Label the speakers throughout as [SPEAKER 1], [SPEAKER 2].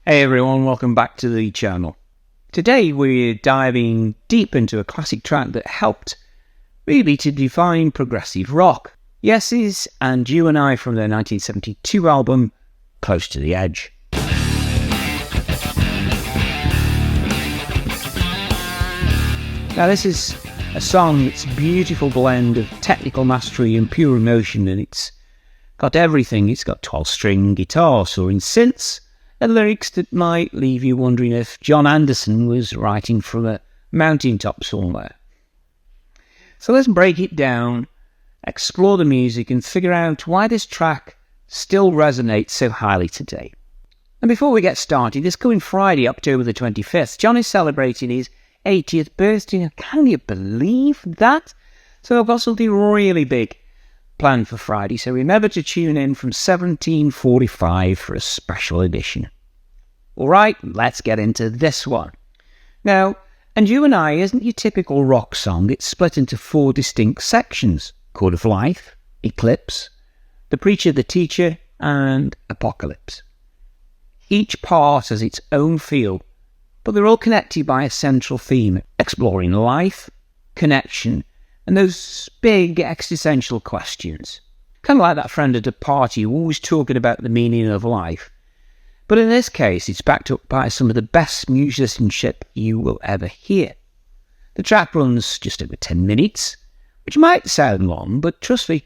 [SPEAKER 1] Hey everyone, welcome back to the channel. Today we're diving deep into a classic track that helped really to define progressive rock. Yeses and You and I from their 1972 album, Close to the Edge. Now this is a song that's a beautiful blend of technical mastery and pure emotion, and it's got everything. It's got 12-string guitar, soaring synths, and lyrics that might leave you wondering if John Anderson was writing from a mountaintop somewhere. So let's break it down, explore the music, and figure out why this track still resonates so highly today. And before we get started, this coming Friday, October the 25th, John is celebrating his 80th birthday. Can you believe that? So I've got something really big planned for Friday, so remember to tune in from 17:45 for a special edition. Alright, let's get into this one. Now, And You and I isn't your typical rock song. It's split into 4 distinct sections: Chord of Life, Eclipse, The Preacher, the Teacher, and Apocalypse. Each part has its own feel, but they're all connected by a central theme, exploring life, connection, and those big existential questions. Kind of like that friend at a party who always talking about the meaning of life. But in this case, it's backed up by some of the best musicianship you will ever hear. The track runs just over 10 minutes, which might sound long, but trust me,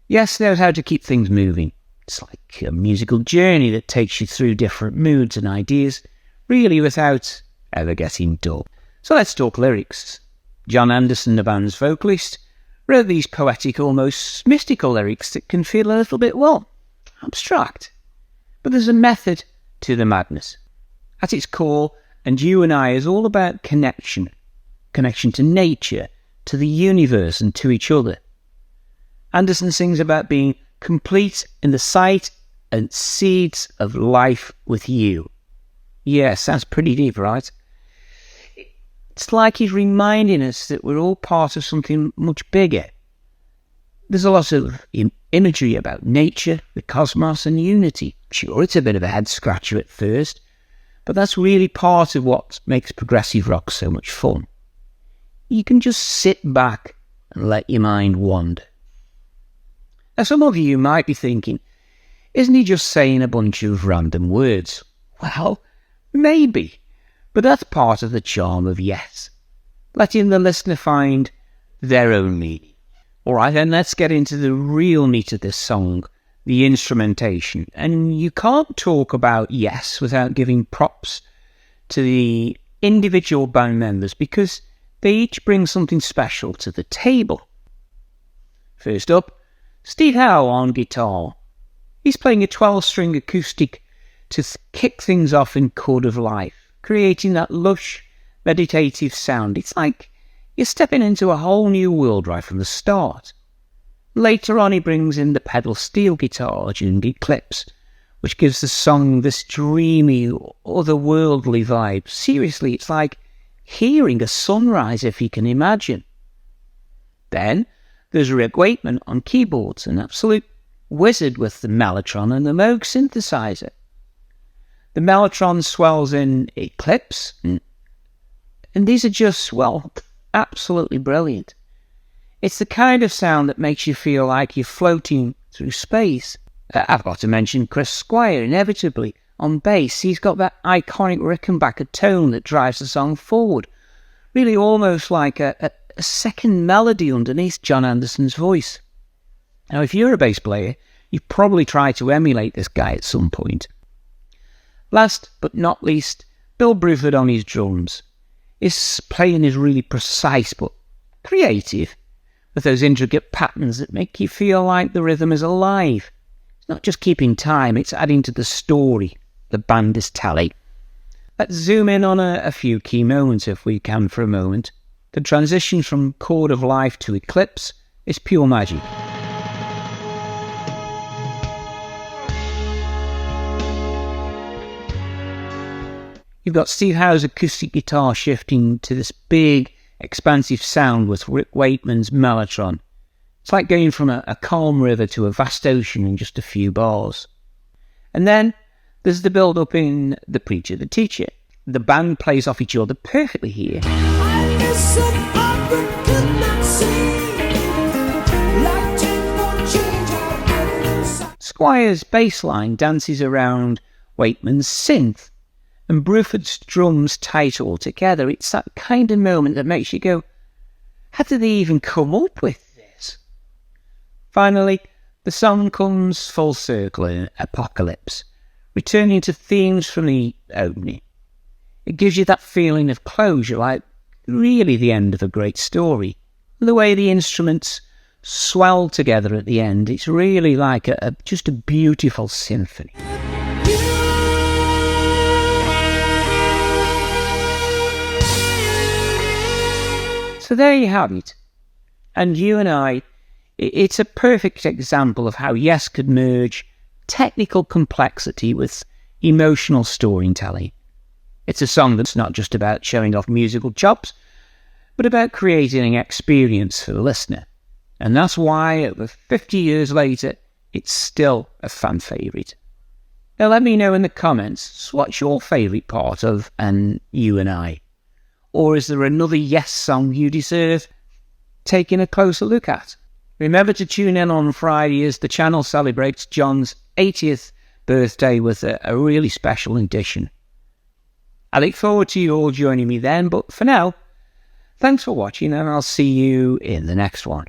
[SPEAKER 1] Yes knows how to keep things moving. It's like a musical journey that takes you through different moods and ideas, really without ever getting dull. So let's talk lyrics. John Anderson, the band's vocalist, wrote these poetic, almost mystical lyrics that can feel a little bit, well, abstract. But there's a method to the madness. At its core, And You and I is all about connection. Connection to nature, to the universe, and to each other. Anderson sings about being complete in the sight and seeds of life with you. Yeah, sounds pretty deep, right? It's like he's reminding us that we're all part of something much bigger. There's a lot of imagery about nature, the cosmos, and unity. Sure, it's a bit of a head-scratcher at first, but that's really part of what makes progressive rock so much fun. You can just sit back and let your mind wander. Now, some of you might be thinking, isn't he just saying a bunch of random words? Well, maybe. But that's part of the charm of Yes, letting the listener find their own meaning. Alright, then let's get into the real meat of this song, the instrumentation. And you can't talk about Yes without giving props to the individual band members, because they each bring something special to the table. First up, Steve Howe on guitar. He's playing a 12-string acoustic to kick things off in Chord of Life, creating that lush, meditative sound. It's like you're stepping into a whole new world right from the start. Later on, he brings in the pedal steel guitar during Eclipse, which gives the song this dreamy, otherworldly vibe. Seriously, it's like hearing a sunrise, if you can imagine. Then there's Rick Wakeman on keyboards, an absolute wizard with the Mellotron and the Moog synthesizer. The Mellotron swells in Eclipse, and these are just, well, absolutely brilliant. It's the kind of sound that makes you feel like you're floating through space. I've got to mention Chris Squire, inevitably, on bass. He's got that iconic Rickenbacker tone that drives the song forward. Really almost like a second melody underneath John Anderson's voice. Now, if you're a bass player, you've probably tried to emulate this guy at some point. Last but not least, Bill Bruford on his drums. His playing is really precise but creative, with those intricate patterns that make you feel like the rhythm is alive. It's not just keeping time, it's adding to the story the band is telling. Let's zoom in on a few key moments if we can for a moment. The transition from Chord of Life to Eclipse is pure magic. You've got Steve Howe's acoustic guitar shifting to this big, expansive sound with Rick Wakeman's Mellotron. It's like going from a calm river to a vast ocean in just a few bars. And then There's the build-up in The Preacher, the Teacher. The band plays off each other perfectly here. Squire's bass line dances around Wakeman's synth, and Bruford's drums tie it all together. It's that kind of moment that makes you go, how did they even come up with this? Finally, the song comes full circle in Apocalypse, returning to themes from the opening. It gives you that feeling of closure, like really the end of a great story. The way the instruments swell together at the end, it's really like just a beautiful symphony. So there you have it. And You and I, it's a perfect example of how Yes could merge technical complexity with emotional storytelling. It's a song that's not just about showing off musical chops, but about creating an experience for the listener. And that's why, over 50 years later, it's still a fan favourite. Now let me know in the comments, what's your favourite part of And You and I? Or is there another Yes song you deserve taking a closer look at? Remember to tune in on Friday as the channel celebrates John's 80th birthday with a really special edition. I look forward to you all joining me then, but for now, thanks for watching and I'll see you in the next one.